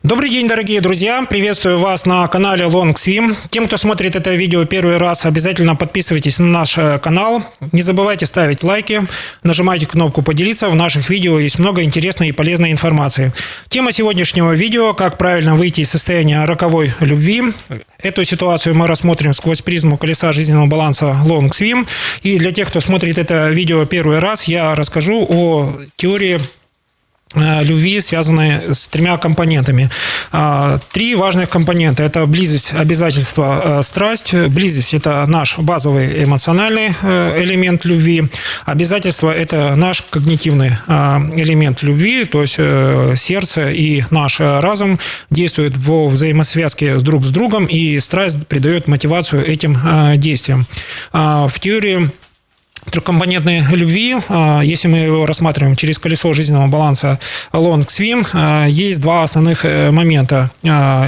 Добрый день, дорогие друзья! Приветствую вас на канале Long Swim. Тем, кто смотрит это видео первый раз, обязательно подписывайтесь на наш канал. Не забывайте ставить лайки, нажимайте кнопку «Поделиться». В наших видео есть много интересной и полезной информации. Тема сегодняшнего видео – как правильно выйти из состояния роковой любви. Эту ситуацию мы рассмотрим сквозь призму колеса жизненного баланса Long Swim. И для тех, кто смотрит это видео первый раз, я расскажу о теории любви, связанные с тремя компонентами. Три важных компонента – это близость, обязательство, страсть. Близость – это наш базовый эмоциональный элемент любви. Обязательство – это наш когнитивный элемент любви, то есть сердце и наш разум действуют во взаимосвязке друг с другом, и страсть придает мотивацию этим действиям. В теории трехкомпонентной любви, если мы его рассматриваем через колесо жизненного баланса Long Swim, есть два основных момента.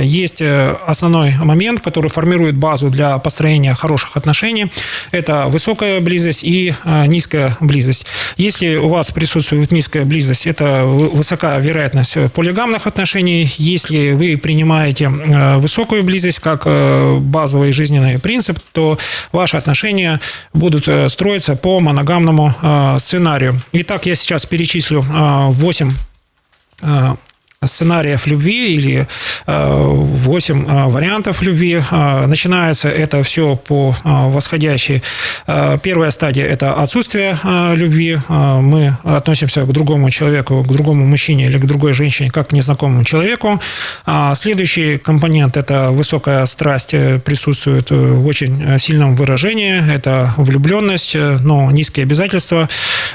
Есть основной момент, который формирует базу для построения хороших отношений. Это высокая близость и низкая близость. Если у вас присутствует низкая близость, это высокая вероятность полигамных отношений. Если вы принимаете высокую близость как базовый жизненный принцип, то ваши отношения будут строиться по моногамному сценарию. Итак, я сейчас перечислю 8 сценариев любви или 8 вариантов любви. Начинается это все по восходящей. Первая стадия – это отсутствие любви. Мы относимся к другому человеку, к другому мужчине или к другой женщине, как к незнакомому человеку. Следующий компонент – это высокая страсть, присутствует в очень сильном выражении. Это влюбленность, но низкие обязательства.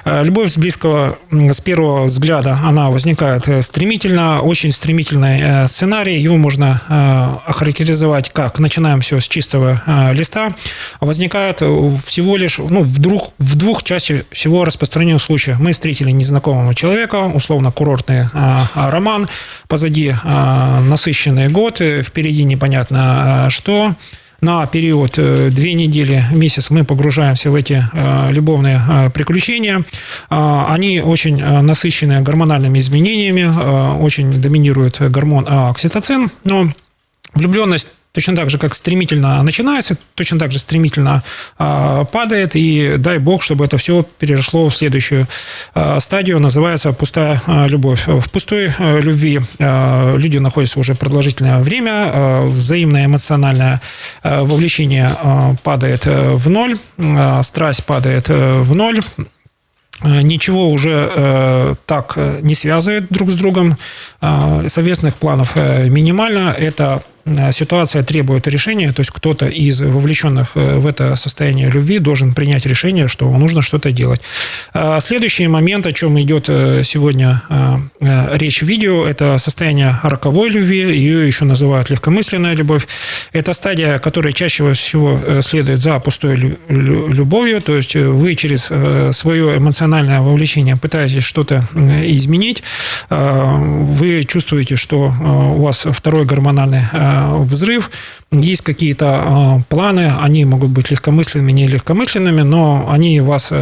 Любовь с близкого, с первого взгляда, она возникает стремительно. Очень стремительный сценарий. Его можно охарактеризовать как начинаем все с чистого листа. Возникает всего лишь в двух чаще всего распространенных случаях. Мы встретили незнакомого человека, условно курортный роман, позади насыщенный год, впереди непонятно что. На период 2 недели, месяц мы погружаемся в эти любовные приключения. Они очень насыщены гормональными изменениями, очень доминирует гормон окситоцин, но влюбленность точно так же, как стремительно начинается, точно так же стремительно падает. И дай бог, чтобы это все переросло в следующую стадию, называется пустая любовь. В пустой любви люди находятся уже продолжительное время, взаимное эмоциональное вовлечение падает в ноль, страсть падает в ноль. Ничего уже так не связывает друг с другом, совместных планов минимально. Эта ситуация требует решения, то есть кто-то из вовлеченных в это состояние любви должен принять решение, что нужно что-то делать. Следующий момент, о чем идет сегодня речь в видео, это состояние роковой любви, ее еще называют легкомысленная любовь. Это стадия, которая чаще всего следует за пустой любовью, то есть вы через свое эмоциональное вовлечение пытаетесь что-то изменить, вы чувствуете, что у вас второй гормональный взрыв, есть какие-то планы, они могут быть легкомысленными, нелегкомысленными, но они вас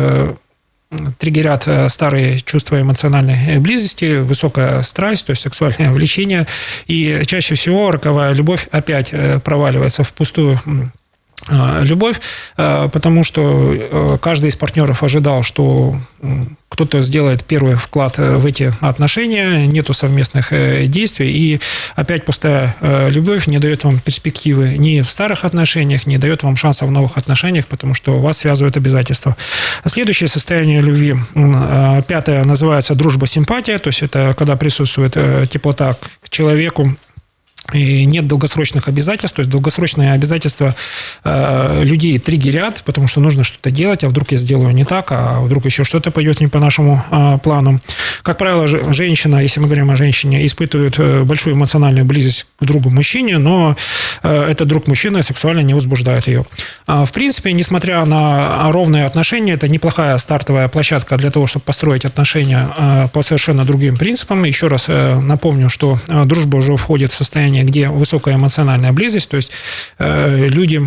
триггерят старые чувства эмоциональной близости, высокая страсть, то есть сексуальное влечение, и чаще всего роковая любовь опять проваливается в пустую любовь, потому что каждый из партнеров ожидал, что кто-то сделает первый вклад в эти отношения, нету совместных действий, и опять пустая любовь не дает вам перспективы ни в старых отношениях, не дает вам шанса в новых отношениях, потому что вас связывают обязательства. Следующее состояние любви, пятое, называется дружба-симпатия, то есть это когда присутствует теплота к человеку, и нет долгосрочных обязательств, то есть долгосрочные обязательства людей триггерят, потому что нужно что-то делать, а вдруг я сделаю не так, а вдруг еще что-то пойдет не по нашему плану. Как правило, женщина, если мы говорим о женщине, испытывает большую эмоциональную близость к другу мужчине, но этот друг мужчина сексуально не возбуждает ее. В принципе, несмотря на ровные отношения, это неплохая стартовая площадка для того, чтобы построить отношения по совершенно другим принципам. Еще раз напомню, что дружба уже входит в состояние, где высокая эмоциональная близость, то есть люди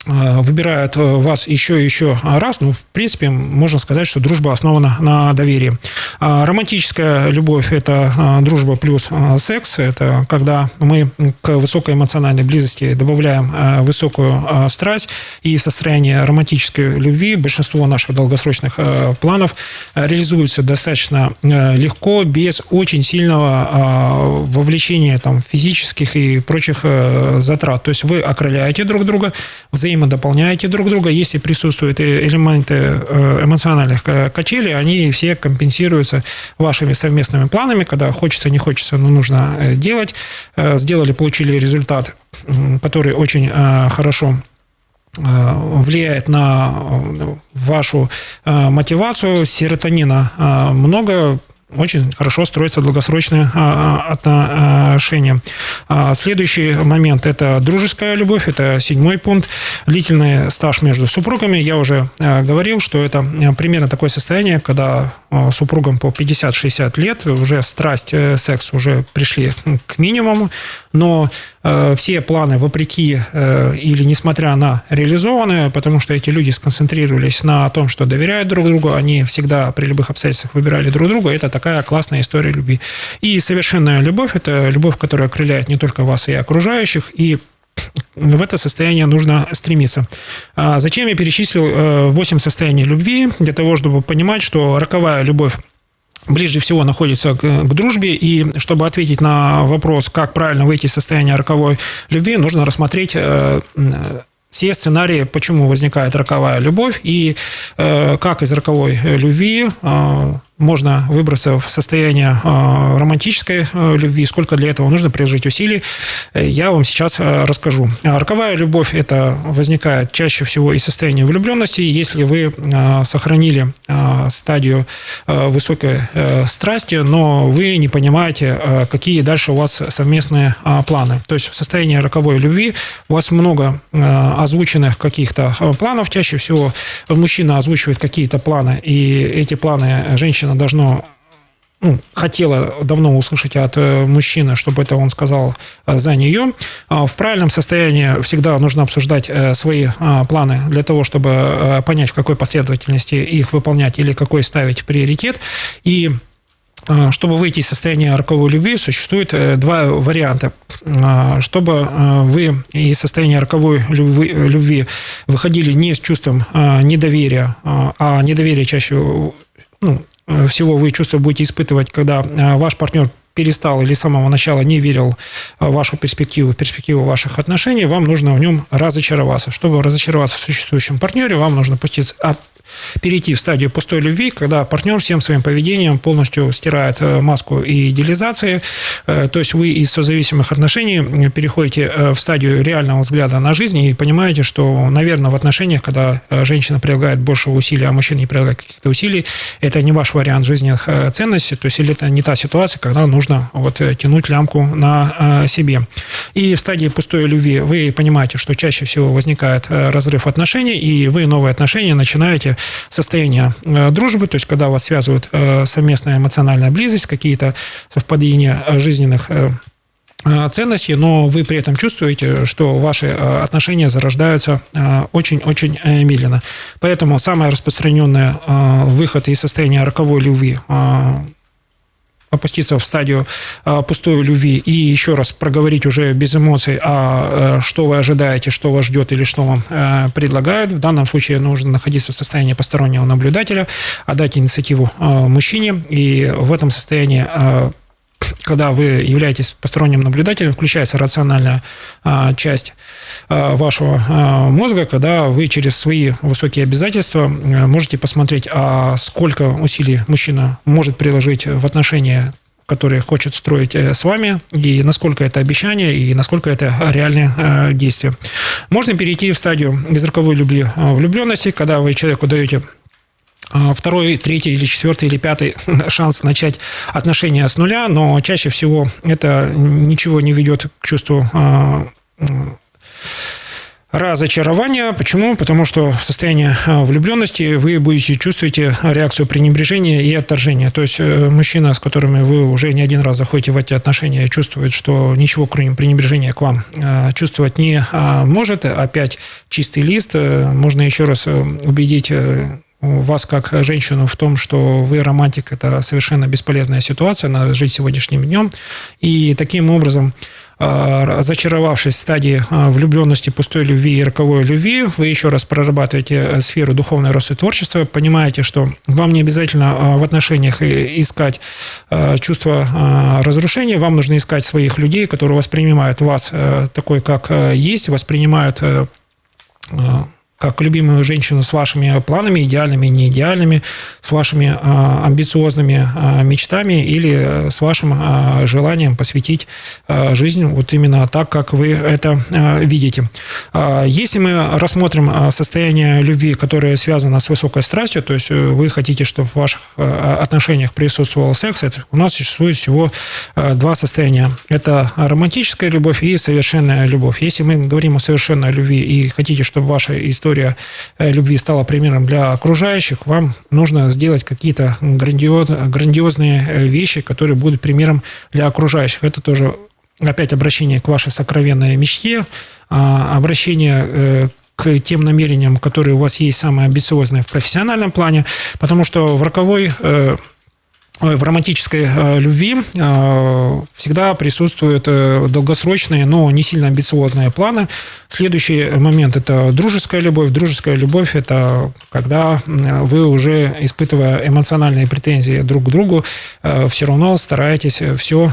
выбирают вас еще и еще раз, в принципе, можно сказать, что дружба основана на доверии. Романтическая любовь – это дружба плюс секс. Это когда мы к высокой эмоциональной близости добавляем высокую страсть, и в состоянии романтической любви большинство наших долгосрочных планов реализуются достаточно легко, без очень сильного вовлечения физических и прочих затрат. То есть вы окрыляете друг друга, взаимодополняете друг друга. Если присутствуют элементы эмоциональных качелей, они все компенсируются вашими совместными планами, когда хочется, не хочется, но нужно делать. Сделали, получили результат, который очень хорошо влияет на вашу мотивацию. Серотонина много, очень хорошо строятся долгосрочные отношения. Следующий момент – это дружеская любовь, это 7-й пункт. Длительный стаж между супругами. Я уже говорил, что это примерно такое состояние, когда супругам по 50-60 лет уже страсть, секс уже пришли к минимуму, но все планы, вопреки или несмотря на реализованные, потому что эти люди сконцентрировались на том, что доверяют друг другу, они всегда при любых обстоятельствах выбирали друг друга. Это такая классная история любви. И совершенная любовь – это любовь, которая окрыляет не только вас и окружающих, и в это состояние нужно стремиться. Зачем я перечислил 8 состояний любви? Для того, чтобы понимать, что роковая любовь ближе всего находится к дружбе, и чтобы ответить на вопрос, как правильно выйти из состояния роковой любви, нужно рассмотреть все сценарии, почему возникает роковая любовь, и как из роковой любви можно выбраться в состояние романтической любви, сколько для этого нужно приложить усилий, я вам сейчас расскажу. Роковая любовь – это возникает чаще всего из состояния влюбленности, если вы сохранили стадию высокой страсти, но вы не понимаете, какие дальше у вас совместные планы. То есть в состоянии роковой любви у вас много озвученных каких-то планов, чаще всего мужчина озвучивает какие-то планы, и эти планы женщина хотела давно услышать от мужчины, чтобы это он сказал за нее. В правильном состоянии всегда нужно обсуждать свои планы для того, чтобы понять, в какой последовательности их выполнять или какой ставить приоритет. И чтобы выйти из состояния роковой любви, существует 2 варианта. Чтобы вы из состояния роковой любви выходили не с чувством недоверия, а недоверие чаще всего вы чувство будете испытывать, когда ваш партнер перестал или с самого начала не верил в вашу перспективу, в перспективу ваших отношений, вам нужно в нем разочароваться. Чтобы разочароваться в существующем партнере, вам нужно перейти в стадию пустой любви, когда партнер всем своим поведением полностью стирает маску идеализации. То есть вы из созависимых отношений переходите в стадию реального взгляда на жизнь и понимаете, что, наверное, в отношениях, когда женщина прилагает больше усилий, а мужчина не прилагает каких-то усилий, это не ваш вариант жизненных ценностей, то есть или это не та ситуация, когда нужно тянуть лямку на себе. И в стадии пустой любви вы понимаете, что чаще всего возникает разрыв отношений, и вы новые отношения начинаете состояние дружбы, то есть когда вас связывает совместная эмоциональная близость, какие-то совпадения жизненных ценностей, но вы при этом чувствуете, что ваши отношения зарождаются очень-очень медленно. Поэтому самый распространенный выход из состояния роковой любви опуститься в стадию пустой любви и еще раз проговорить уже без эмоций, что вы ожидаете, что вас ждет или что вам предлагают. В данном случае нужно находиться в состоянии постороннего наблюдателя, отдать инициативу мужчине, и в этом состоянии, когда вы являетесь посторонним наблюдателем, включается рациональная часть вашего мозга, когда вы через свои высокие обязательства можете посмотреть, сколько усилий мужчина может приложить в отношения, которые хочет строить с вами, и насколько это обещание, и насколько это реальные действия. Можно перейти в стадию безроковой любви, влюбленности, когда вы человеку даете 2-й, 3-й или 4-й или 5-й шанс начать отношения с нуля, но чаще всего это ничего не ведет к чувству Разочарование. Почему? Потому что в состоянии влюбленности вы будете чувствовать реакцию пренебрежения и отторжения. То есть мужчина, с которыми вы уже не один раз заходите в эти отношения, чувствует, что ничего, кроме пренебрежения к вам, чувствовать не может. Опять чистый лист. Можно еще раз убедить вас как женщину в том, что вы романтик, это совершенно бесполезная ситуация, надо жить сегодняшним днем. И таким образом, разочаровавшись в стадии влюбленности, пустой любви и роковой любви, вы еще раз прорабатываете сферу духовного роста и творчества, понимаете, что вам не обязательно в отношениях искать чувство разрушения, вам нужно искать своих людей, которые воспринимают вас такой, как есть, воспринимают как любимую женщину с вашими планами, идеальными, не идеальными, с вашими амбициозными мечтами или с вашим желанием посвятить жизнь вот именно так, как вы это видите. Если мы рассмотрим состояние любви, которое связано с высокой страстью, то есть вы хотите, чтобы в ваших отношениях присутствовал секс, это у нас существует всего два состояния. Это романтическая любовь и совершенная любовь. Если мы говорим о совершенной любви и хотите, чтобы ваша история любви стала примером для окружающих, вам нужно сделать какие-то грандиозные вещи, которые будут примером для окружающих. Это тоже опять обращение к вашей сокровенной мечте, обращение к тем намерениям, которые у вас есть, самые амбициозные в профессиональном плане, потому что в романтической любви всегда присутствуют долгосрочные, но не сильно амбициозные планы. Следующий момент – это дружеская любовь. Дружеская любовь – это когда вы уже, испытывая эмоциональные претензии друг к другу, все равно стараетесь все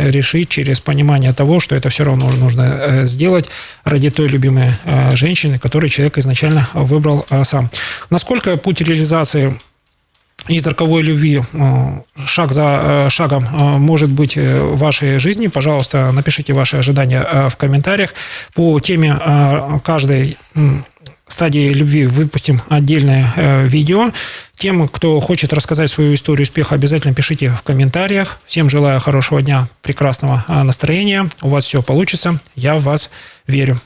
решить через понимание того, что это все равно нужно сделать ради той любимой женщины, которую человек изначально выбрал сам. Насколько путь реализации из роковой любви шаг за шагом может быть в вашей жизни, пожалуйста, напишите ваши ожидания в комментариях. По теме каждой стадии любви выпустим отдельное видео. Тем, кто хочет рассказать свою историю успеха, обязательно пишите в комментариях. Всем желаю хорошего дня, прекрасного настроения. У вас все получится. Я в вас верю.